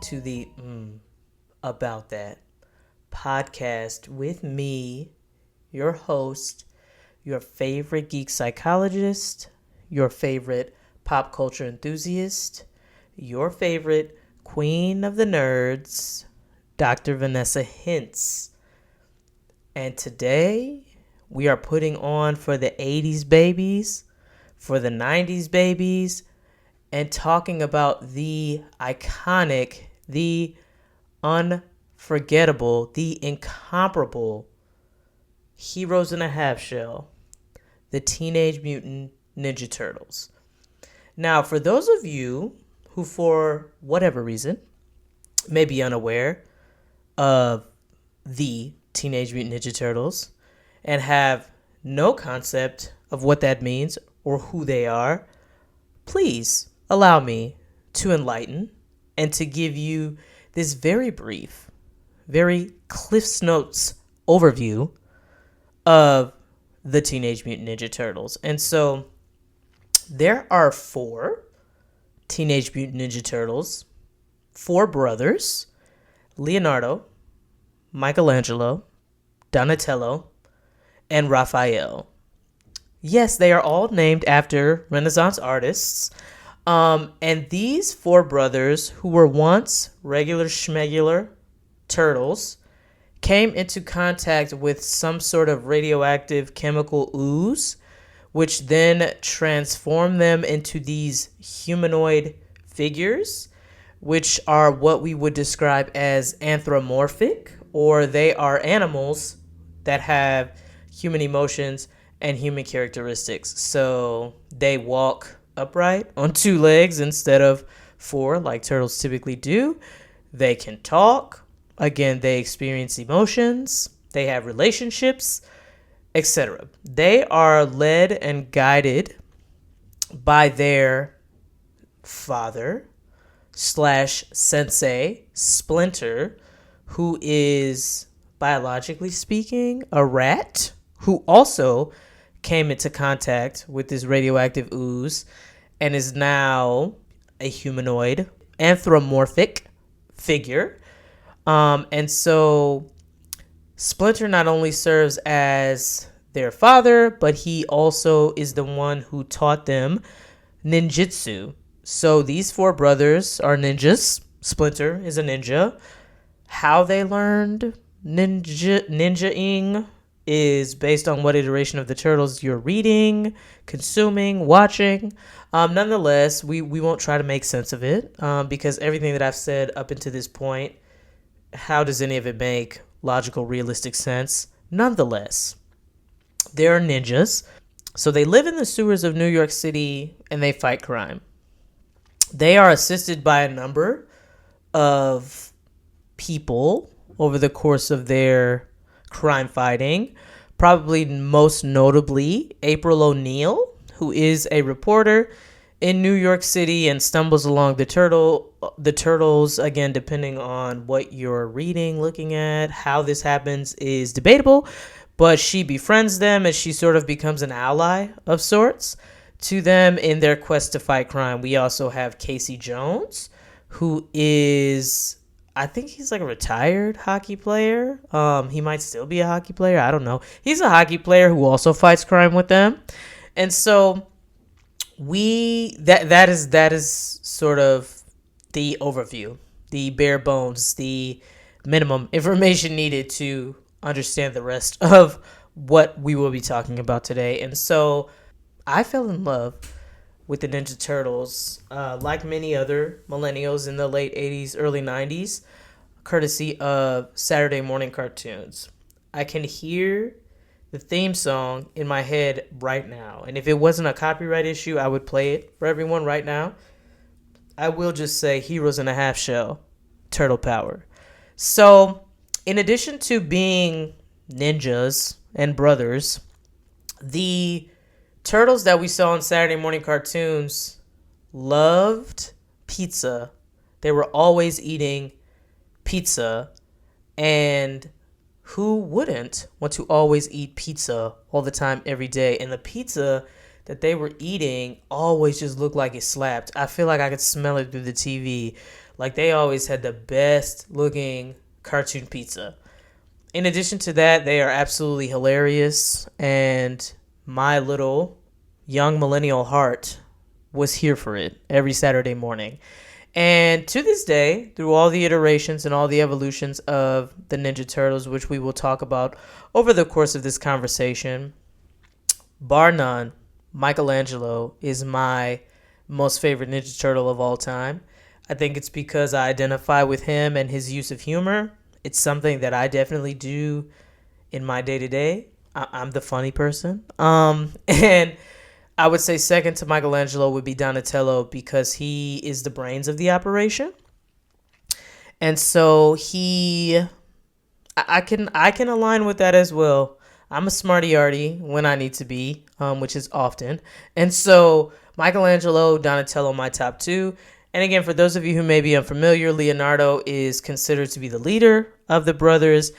to the About That podcast with me, your host, your favorite geek psychologist, your favorite pop culture enthusiast, your favorite queen of the nerds, Dr. Vanessa Hintz. And today we are putting on for the 80s babies, for the 90s babies, and talking about the iconic, the unforgettable, the incomparable Heroes in a Half Shell, the Teenage Mutant Ninja Turtles. Now, for those of you who, for whatever reason, may be unaware of the Teenage Mutant Ninja Turtles and have no concept of what that means or who they are, please allow me to enlighten and to give you this very brief, very Cliff's Notes overview of the Teenage Mutant Ninja Turtles. And so there are 4 Teenage Mutant Ninja Turtles, 4 brothers: Leonardo, Michelangelo, Donatello, and Raphael. Yes, they are all named after Renaissance artists. And these 4 brothers, who were once regular schmegular turtles, came into contact with some sort of radioactive chemical ooze, which then transformed them into these humanoid figures, which are what we would describe as anthropomorphic, or they are animals that have human emotions and human characteristics. So they walk upright on 2 legs instead of 4 like turtles typically do. They can talk. Again, they experience emotions. They have relationships, etc. They are led and guided by their father / sensei, Splinter, who is, biologically speaking, a rat who also came into contact with this radioactive ooze and is now a humanoid, anthropomorphic figure. And so Splinter not only serves as their father, but he also is the one who taught them ninjutsu. So these 4 brothers are ninjas. Splinter is a ninja. How they learned ninjaing is based on what iteration of the Turtles you're reading, consuming, watching. Nonetheless, we won't try to make sense of it because everything that I've said up until this point, how does any of it make logical, realistic sense? Nonetheless, they're ninjas. So they live in the sewers of New York City and they fight crime. They are assisted by a number of people over the course of their crime fighting, probably most notably April O'Neil, who is a reporter in New York City and stumbles along the turtles. Again, depending on what you're reading, looking at, how this happens is debatable, but she befriends them and she sort of becomes an ally of sorts to them in their quest to fight crime. We also have Casey Jones, who is, I think he's like a retired hockey player. He might still be a hockey player. I don't know. He's a hockey player who also fights crime with them. And so that is sort of the overview, the bare bones, the minimum information needed to understand the rest of what we will be talking about today. And so I fell in love with the Ninja Turtles, like many other millennials in the late 80s, early 90s, courtesy of Saturday morning cartoons. I can hear the theme song in my head right now. And if it wasn't a copyright issue, I would play it for everyone right now. I will just say Heroes in a Half Shell, Turtle Power. So, in addition to being ninjas and brothers, the turtles that we saw in Saturday morning cartoons loved pizza. They were always eating pizza, and who wouldn't want to always eat pizza all the time, every day? And the pizza that they were eating always just looked like it slapped. I feel like I could smell it through the TV. Like, they always had the best looking cartoon pizza. In addition to that, they are absolutely hilarious, and my little young millennial heart was here for it every Saturday morning. And to this day, through all the iterations and all the evolutions of the Ninja Turtles, which we will talk about over the course of this conversation, bar none, Michelangelo is my most favorite Ninja Turtle of all time. I think it's because I identify with him and his use of humor. It's something that I definitely do in my day-to-day. I'm the funny person. And I would say second to Michelangelo would be Donatello, because he is the brains of the operation. And so I can align with that as well. I'm a smarty-arty when I need to be, which is often. And so Michelangelo, Donatello, my top two. And again, for those of you who may be unfamiliar, Leonardo is considered to be the leader of the brothers.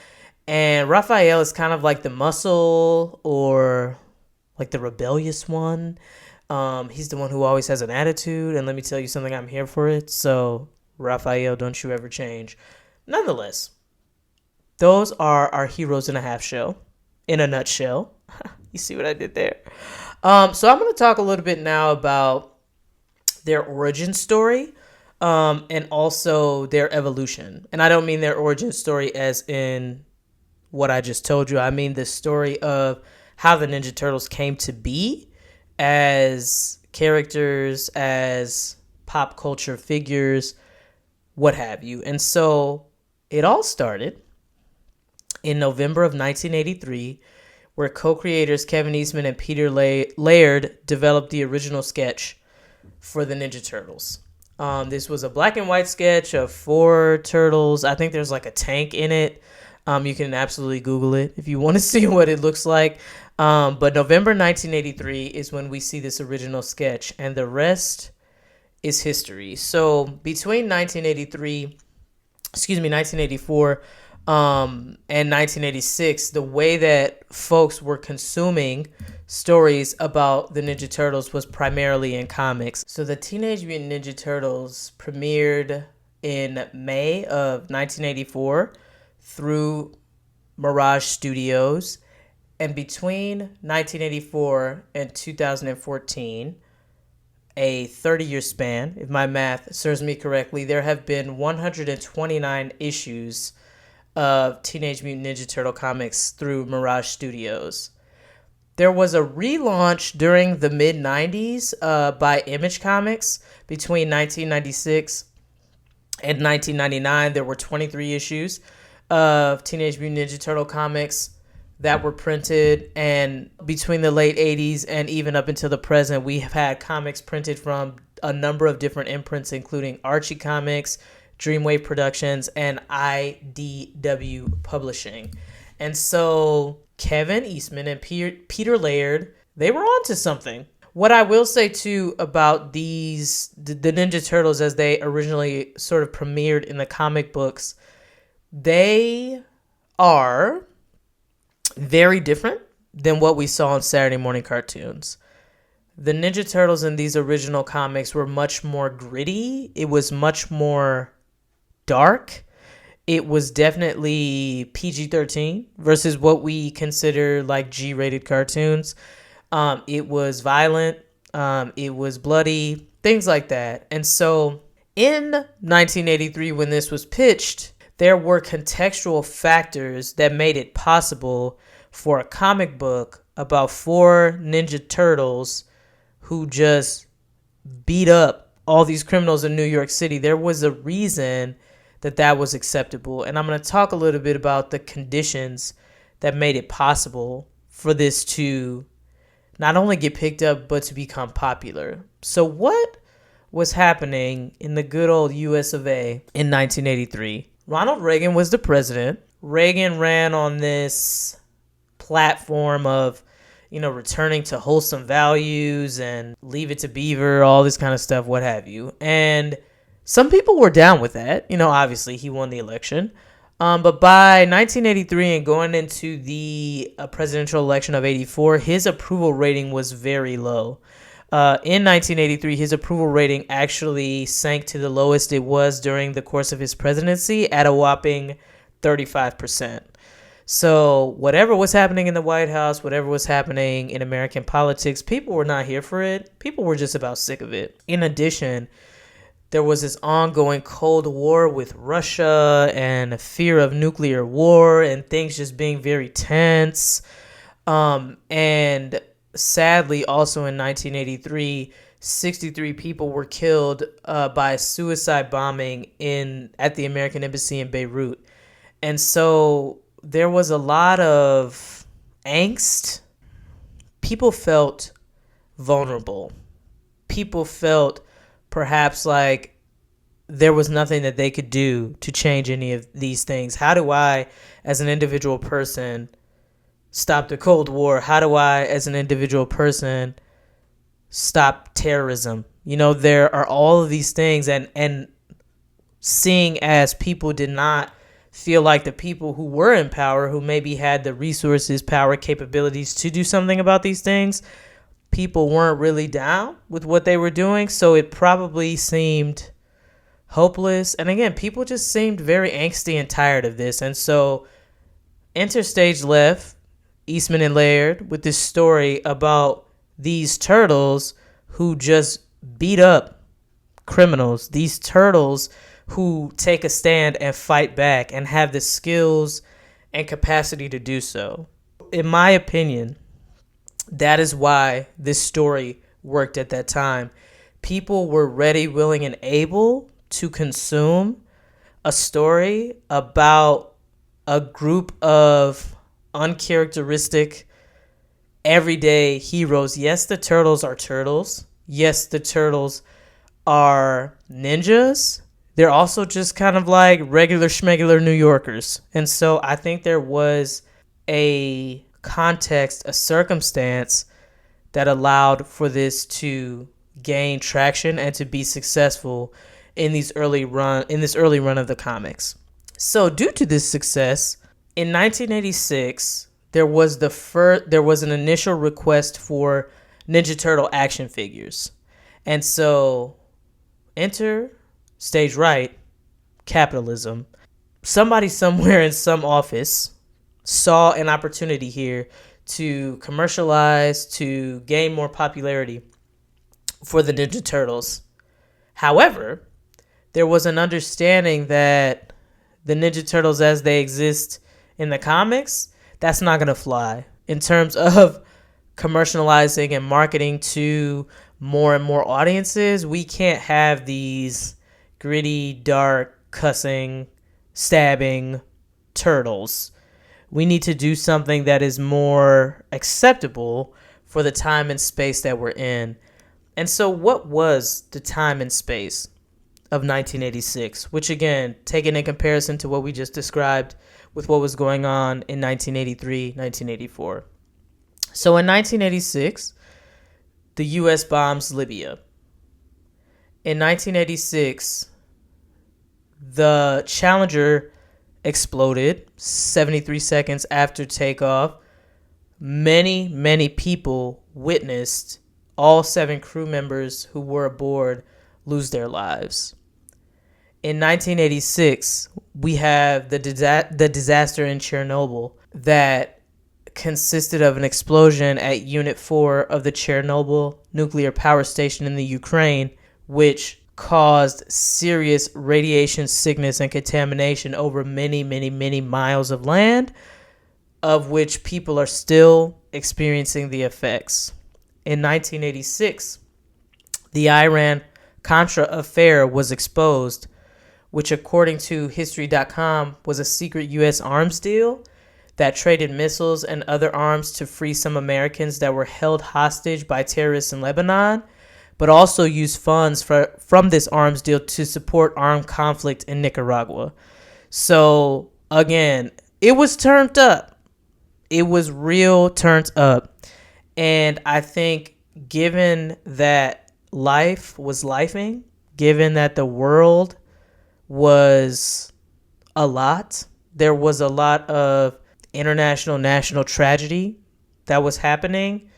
And Raphael is kind of like the muscle, or like the rebellious one. He's the one who always has an attitude. And let me tell you something, I'm here for it. So Raphael, don't you ever change. Nonetheless, those are our heroes in a half shell, in a nutshell. You see what I did there? So I'm going to talk a little bit now about their origin story, and also their evolution. And I don't mean their origin story as in what I just told you. I mean the story of how the Ninja Turtles came to be as characters, as pop culture figures, what have you. And so it all started in November of 1983, where co-creators Kevin Eastman and Peter Laird developed the original sketch for the Ninja Turtles. This was a black and white sketch of 4 turtles. I think there's like a tank in it. You can absolutely Google it if you want to see what it looks like. But November 1983 is when we see this original sketch, and the rest is history. So between 1984, and 1986, the way that folks were consuming stories about the Ninja Turtles was primarily in comics. So the Teenage Mutant Ninja Turtles premiered in May of 1984 through Mirage Studios. And between 1984 and 2014, a 30-year span, if my math serves me correctly, there have been 129 issues of Teenage Mutant Ninja Turtle comics through Mirage Studios. There was a relaunch during the mid-90s by Image Comics between 1996 and 1999. There were 23 issues of Teenage Mutant Ninja Turtle comics that were printed, and between the late 80s and even up until the present, we have had comics printed from a number of different imprints, including Archie Comics, Dreamwave Productions, and IDW Publishing. And so Kevin Eastman and Peter Laird, they were onto something. What I will say too about the Ninja Turtles as they originally sort of premiered in the comic books, they are very different than what we saw in Saturday morning cartoons. The Ninja Turtles in these original comics were much more gritty. It was much more dark. It was definitely PG-13 versus what we consider like G-rated cartoons. It was violent. It was bloody, things like that. And so in 1983, when this was pitched, there were contextual factors that made it possible for a comic book about 4 Ninja Turtles who just beat up all these criminals in New York City. There was a reason that was acceptable. And I'm going to talk a little bit about the conditions that made it possible for this to not only get picked up, but to become popular. So what was happening in the good old US of A in 1983? Ronald Reagan was the president. Reagan ran on this platform of, returning to wholesome values and leave it to Beaver, all this kind of stuff, what have you. And some people were down with that. Obviously he won the election. But by 1983 and going into the presidential election of 84, his approval rating was very low. In 1983, his approval rating actually sank to the lowest it was during the course of his presidency at a whopping 35%. So whatever was happening in the White House, whatever was happening in American politics, people were not here for it. People were just about sick of it. In addition, there was this ongoing Cold War with Russia and a fear of nuclear war and things just being very tense. And sadly, also in 1983, 63 people were killed by a suicide bombing at the American Embassy in Beirut. And so there was a lot of angst. People felt vulnerable. People felt perhaps like there was nothing that they could do to change any of these things. How do I, as an individual person, stop the Cold War? How do I, as an individual person, stop terrorism? You know, there are all of these things, and seeing as people did not feel like the people who were in power, who maybe had the resources, power, capabilities to do something about these things, people weren't really down with what they were doing. So it probably seemed hopeless. And again, people just seemed very angsty and tired of this. And so enter stage left Eastman and Laird with this story about these turtles who just beat up criminals. These turtles who take a stand and fight back and have the skills and capacity to do so. In my opinion, that is why this story worked at that time. People were ready, willing, and able to consume a story about a group of uncharacteristic, everyday heroes. Yes, the turtles are turtles. Yes, the turtles are ninjas. They're also just kind of like regular schmegular New Yorkers. And so I think there was a context, a circumstance that allowed for this to gain traction and to be successful in this early run of the comics. So due to this success, in 1986, there was an initial request for Ninja Turtle action figures. And so enter stage right, capitalism. Somebody somewhere in some office saw an opportunity here to commercialize, to gain more popularity for the Ninja Turtles. However, there was an understanding that the Ninja Turtles as they exist in the comics, that's not going to fly in terms of commercializing and marketing to more and more audiences. We can't have these gritty, dark, cussing, stabbing turtles. We need to do something that is more acceptable for the time and space that we're in. And so what was the time and space of 1986, which again, taken in comparison to what we just described with what was going on in 1983, 1984. So in 1986, the U.S. bombs Libya. In 1986, the Challenger exploded 73 seconds after takeoff. Many, many people witnessed all 7 crew members who were aboard lose their lives. In 1986, we have the disaster in Chernobyl that consisted of an explosion at Unit 4 of the Chernobyl nuclear power station in the Ukraine, which caused serious radiation sickness and contamination over many, many, many miles of land, of which people are still experiencing the effects. In 1986, the Iran-Contra affair was exposed, which according to History.com was a secret U.S. arms deal that traded missiles and other arms to free some Americans that were held hostage by terrorists in Lebanon, but also used funds from this arms deal to support armed conflict in Nicaragua. So again, it was turned up. It was real turned up. And I think given that life was lifing, given that the world was a lot, there was a lot of international, national tragedy that was happening.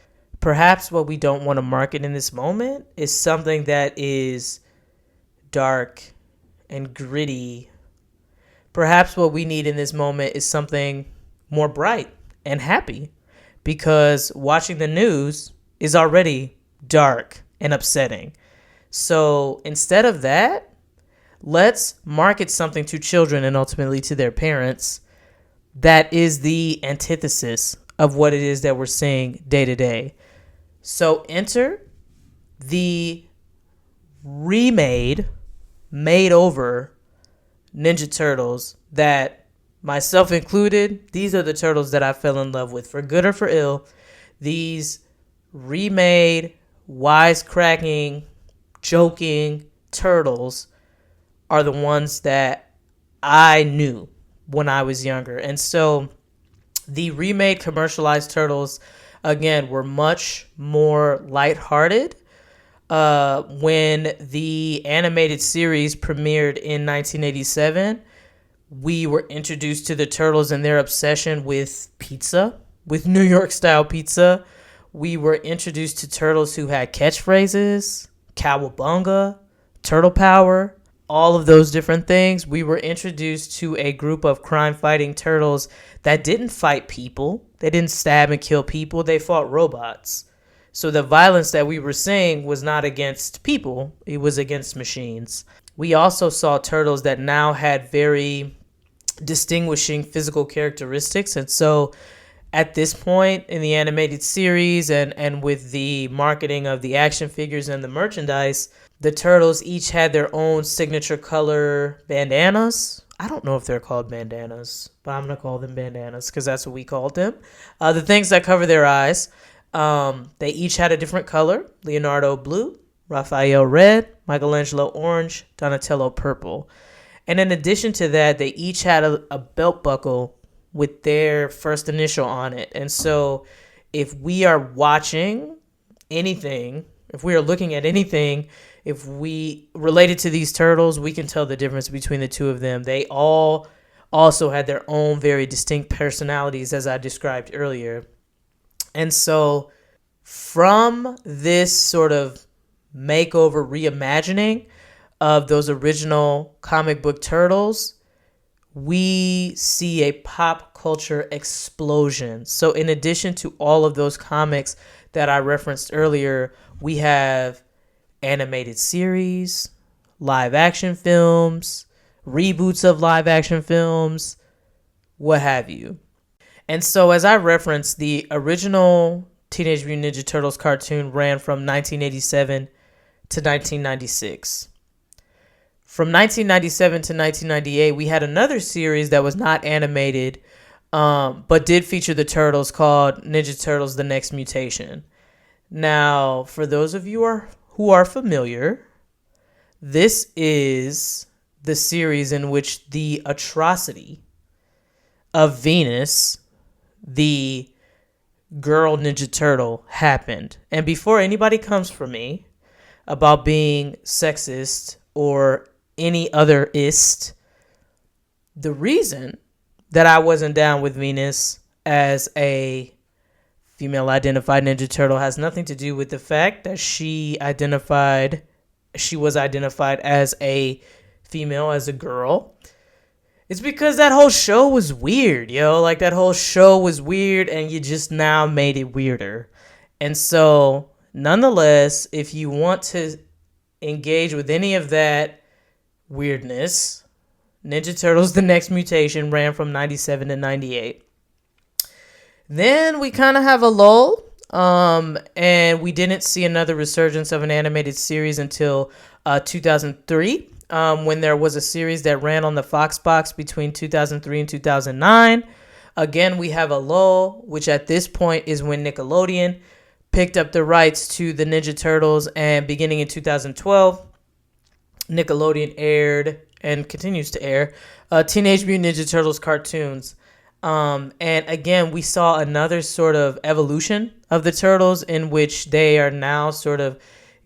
perhaps what we don't want to market in this moment is something that is dark and gritty. Perhaps what we need in this moment is something more bright and happy, because watching the news is already dark and upsetting. So instead of that, let's market something to children and ultimately to their parents that is the antithesis of what it is that we're seeing day to day. So enter the remade, made over Ninja Turtles that, myself included, these are the turtles that I fell in love with, for good or for ill. These remade, wisecracking, joking turtles are the ones that I knew when I was younger. And so the remade commercialized turtles, again, were much more lighthearted. When the animated series premiered in 1987, we were introduced to the turtles and their obsession with pizza, with New York style pizza. We were introduced to turtles who had catchphrases, Cowabunga, Turtle Power, all of those different things. We were introduced to a group of crime-fighting turtles that didn't fight people. They didn't stab and kill people. They fought robots. So the violence that we were seeing was not against people. It was against machines. We also saw turtles that now had very distinguishing physical characteristics. And so at this point in the animated series and with the marketing of the action figures and the merchandise, the turtles each had their own signature color bandanas. I don't know if they're called bandanas, but I'm going to call them bandanas because that's what we called them. The things that cover their eyes. They each had a different color. Leonardo blue, Raphael red, Michelangelo orange, Donatello purple. And in addition to that, they each had a belt buckle with their first initial on it. And so if we are watching anything, if we are looking at anything, if we related to these turtles, we can tell the difference between the two of them. They all also had their own very distinct personalities, as I described earlier. And so from this sort of makeover reimagining of those original comic book turtles, we see a pop culture explosion. So in addition to all of those comics that I referenced earlier, we have animated series, live action films, reboots of live action films, what have you. And so as I referenced, the original Teenage Mutant Ninja Turtles cartoon ran from 1987 to 1996. From 1997 to 1998, we had another series that was not animated, but did feature the turtles, called Ninja Turtles: The Next Mutation. Now, for those of you who are familiar, this is the series in which the atrocity of Venus, the girl Ninja Turtle, happened. And before anybody comes for me about being sexist or any other-ist, the reason that I wasn't down with Venus as a female identified Ninja Turtle has nothing to do with the fact that she was identified as a female, as a girl. It's because that whole show was weird, yo. Like, that whole show was weird, and you just now made it weirder. And so, nonetheless, if you want to engage with any of that weirdness, Ninja Turtles: The Next Mutation ran from 97 to 98. Then we kind of have a lull, and we didn't see another resurgence of an animated series until 2003, when there was a series that ran on the Fox box between 2003 and 2009. Again, we have a lull, which at this point is when Nickelodeon picked up the rights to the Ninja Turtles, and beginning in 2012, Nickelodeon aired and continues to air Teenage Mutant Ninja Turtles cartoons. And again, we saw another sort of evolution of the Turtles in which they are now sort of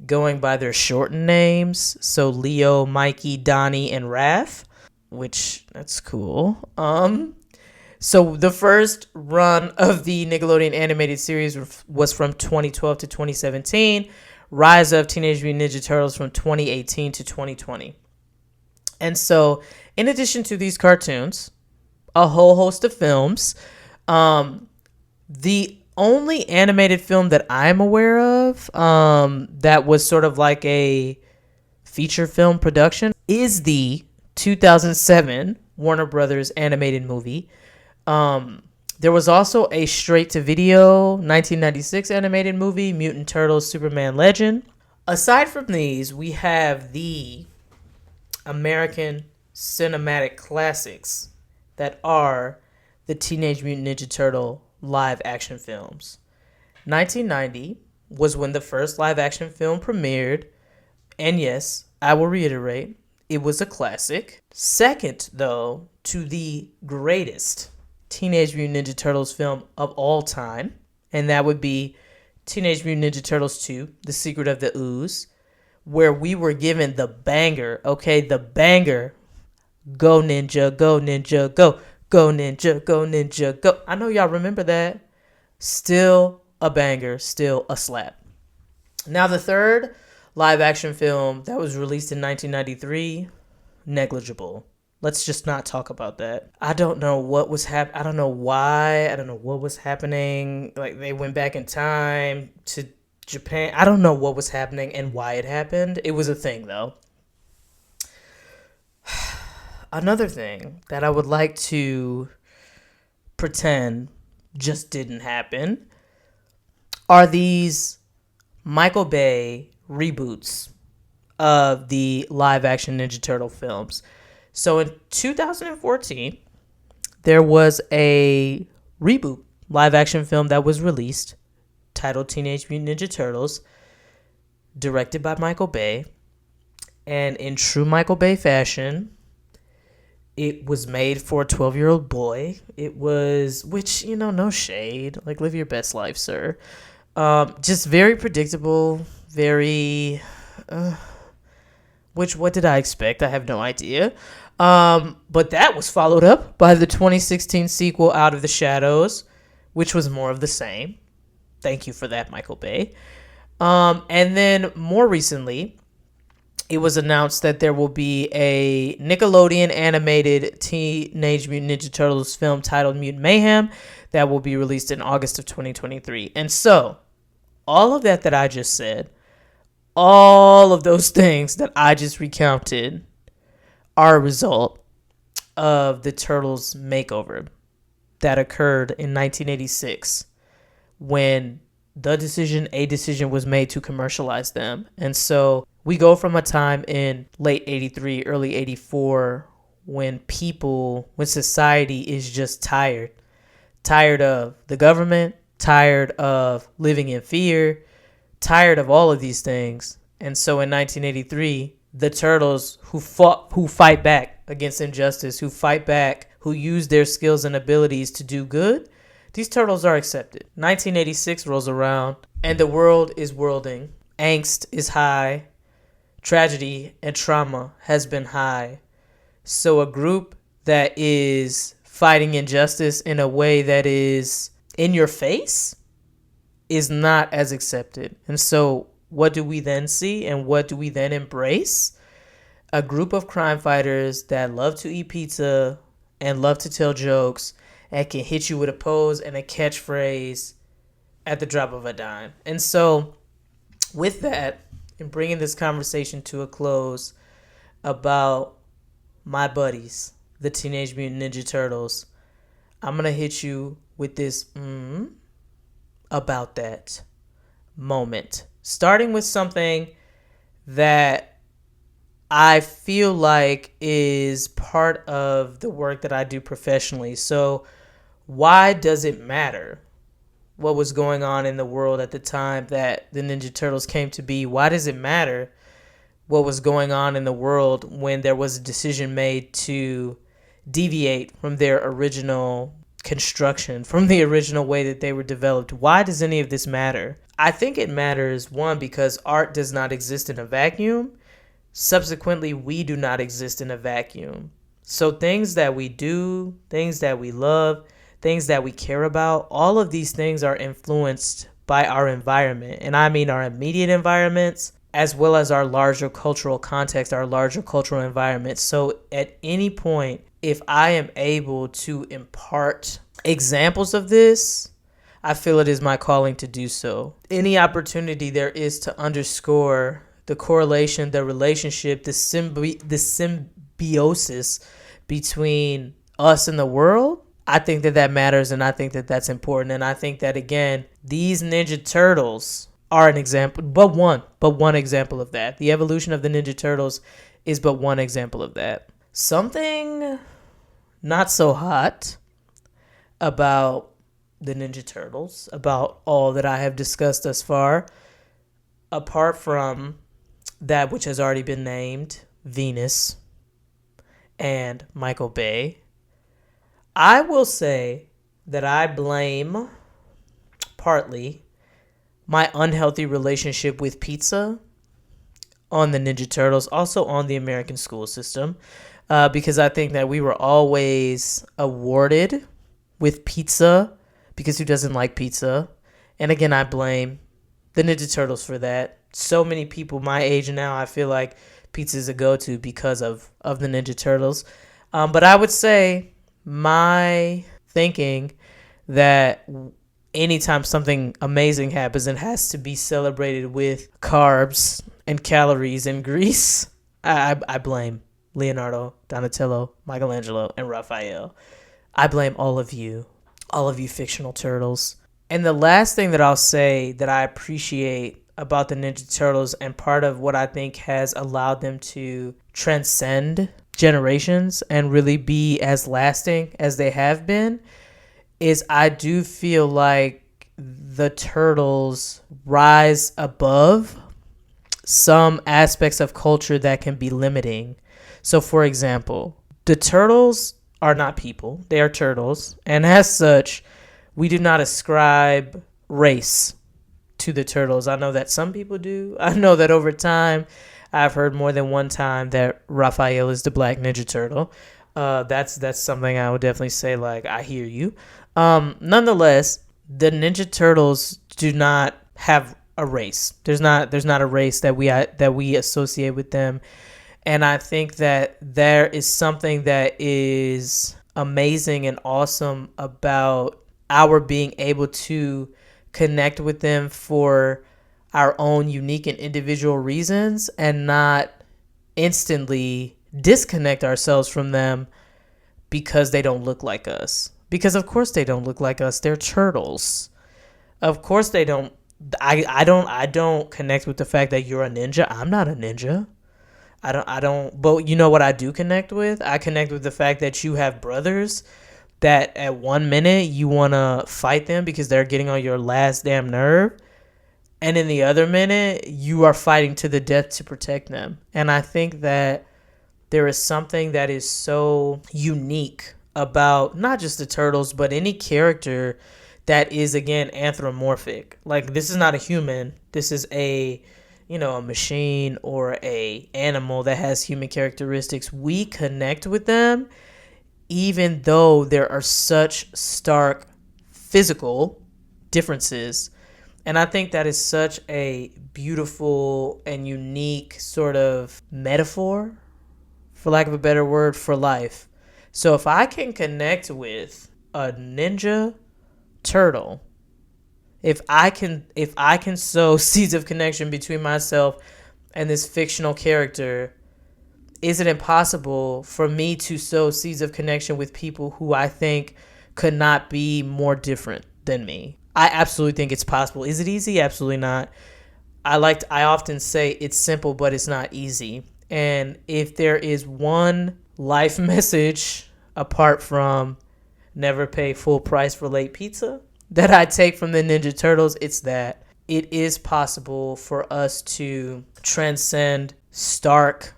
going by their shortened names. So Leo, Mikey, Donnie, and Raph, which that's cool. So the first run of the Nickelodeon animated series was from 2012 to 2017. Rise of Teenage Mutant Ninja Turtles from 2018 to 2020. And so, in addition to these cartoons, a whole host of films, the only animated film that I'm aware of that was sort of like a feature film production is the 2007 Warner Brothers animated movie. There was also a straight-to-video 1996 animated movie, Mutant Turtles Superman Legend. Aside from these, we have the American cinematic classics that are the Teenage Mutant Ninja Turtle live action films. 1990 was when the first live action film premiered, and yes, I will reiterate, it was a classic. Second, though, to the greatest Teenage Mutant Ninja Turtles film of all time, and that would be Teenage Mutant Ninja Turtles 2, The Secret of the Ooze, where we were given the banger, okay, the banger, go ninja, go ninja, go, go ninja, go ninja, go. I know y'all remember that. Still a banger, still a slap. Now the third live action film that was released in 1993, negligible. Let's just not talk about that. I don't know what was I don't know why. I don't know what was happening. Like, they went back in time to Japan. I don't know what was happening and why it happened. It was a thing, though. Another thing that I would like to pretend just didn't happen are these Michael Bay reboots of the live action Ninja Turtle films. So in 2014, there was a reboot live action film that was released titled Teenage Mutant Ninja Turtles, directed by Michael Bay. And in true Michael Bay fashion, it was made for a 12-year-old boy. It was, which, no shade. Like, live your best life, sir. Just very predictable, very... what did I expect? I have no idea. But that was followed up by the 2016 sequel, Out of the Shadows, which was more of the same. Thank you for that, Michael Bay. And then more recently, it was announced that there will be a Nickelodeon animated Teenage Mutant Ninja Turtles film titled Mutant Mayhem that will be released in August of 2023. And so, all of that I just said, all of those things that I just recounted are a result of the Turtles makeover that occurred in 1986 when a decision was made to commercialize them. And so we go from a time in late 83, early 84, when society is just tired of the government, tired of living in fear, tired of all of these things. And so in 1983, the Turtles who fight back against injustice, who fight back, who use their skills and abilities to do good, these Turtles are accepted. 1986 rolls around and the world is worlding. Angst is high. Tragedy and trauma has been high. So a group that is fighting injustice in a way that is in your face is not as accepted. And so what do we then see and what do we then embrace? A group of crime fighters that love to eat pizza and love to tell jokes and can hit you with a pose and a catchphrase at the drop of a dime. And so with that, and bringing this conversation to a close about my buddies, the Teenage Mutant Ninja Turtles, I'm going to hit you with this about that moment. Starting with something that I feel like is part of the work that I do professionally. So why does it matter what was going on in the world at the time that the Ninja Turtles came to be? Why does it matter what was going on in the world when there was a decision made to deviate from their original construction, from the original way that they were developed? Why does any of this matter? I think it matters, one, because art does not exist in a vacuum. Subsequently, we do not exist in a vacuum. So things that we do, things that we love, things that we care about, all of these things are influenced by our environment. And I mean our immediate environments as well as our larger cultural context, our larger cultural environment. So at any point, if I am able to impart examples of this, I feel it is my calling to do so. Any opportunity there is to underscore the correlation, the relationship, the symbiosis between us and the world, I think that matters, and I think that that's important. And I think that, again, these Ninja Turtles are an example, but one example of that. The evolution of the Ninja Turtles is but one example of that. Something not so hot about the Ninja Turtles, about all that I have discussed thus far, apart from that which has already been named, Venus and Michael Bay, I will say that I blame partly my unhealthy relationship with pizza on the Ninja Turtles, also on the American school system, because I think that we were always awarded with pizza, because who doesn't like pizza? And again, I blame the Ninja Turtles for that. So many people my age now, I feel like pizza is a go-to because of the Ninja Turtles. But I would say my thinking that anytime something amazing happens, it has to be celebrated with carbs and calories and grease. I blame Leonardo, Donatello, Michelangelo, and Raphael. I blame all of you fictional turtles. And the last thing that I'll say that I appreciate about the Ninja Turtles, and part of what I think has allowed them to transcend generations and really be as lasting as they have been, is I do feel like the Turtles rise above some aspects of culture that can be limiting. So, for example, the Turtles are not people. They are turtles. And as such, we do not ascribe race to the Turtles. I know that some people do. I know that over time, I've heard more than one time that Raphael is the Black Ninja Turtle. That's something I would definitely say, like, I hear you. Nonetheless, the Ninja Turtles do not have a race. There's not a race that we associate with them. And I think that there is something that is amazing and awesome about our being able to connect with them for our own unique and individual reasons, and not instantly disconnect ourselves from them because they don't look like us. Because of course they don't look like us. They're turtles. Of course they don't. I don't connect with the fact that you're a ninja. I'm not a ninja. I don't, but you know what I do connect with? I connect with the fact that you have brothers that at 1 minute you want to fight them because they're getting on your last damn nerve. And in the other minute, you are fighting to the death to protect them. And I think that there is something that is so unique about not just the Turtles, but any character that is, again, anthropomorphic. Like, this is not a human. This is a machine or a animal that has human characteristics. We connect with them even though there are such stark physical differences. And I think that is such a beautiful and unique sort of metaphor, for lack of a better word, for life. So if I can connect with a ninja turtle, if I can sow seeds of connection between myself and this fictional character, is it impossible for me to sow seeds of connection with people who I think could not be more different than me? I absolutely think it's possible. Is it easy? Absolutely not. I often say it's simple, but it's not easy. And if there is one life message apart from never pay full price for late pizza that I take from the Ninja Turtles, it's that it is possible for us to transcend stark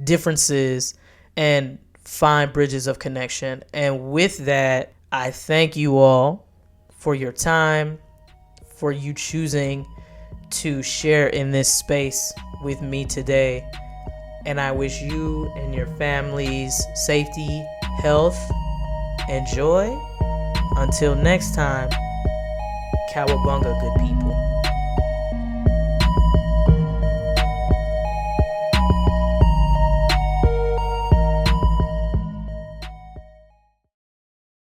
differences and find bridges of connection. And with that, I thank you all for your time, for you choosing to share in this space with me today. And I wish you and your families safety, health, and joy. Until next time, Cowabunga, good people.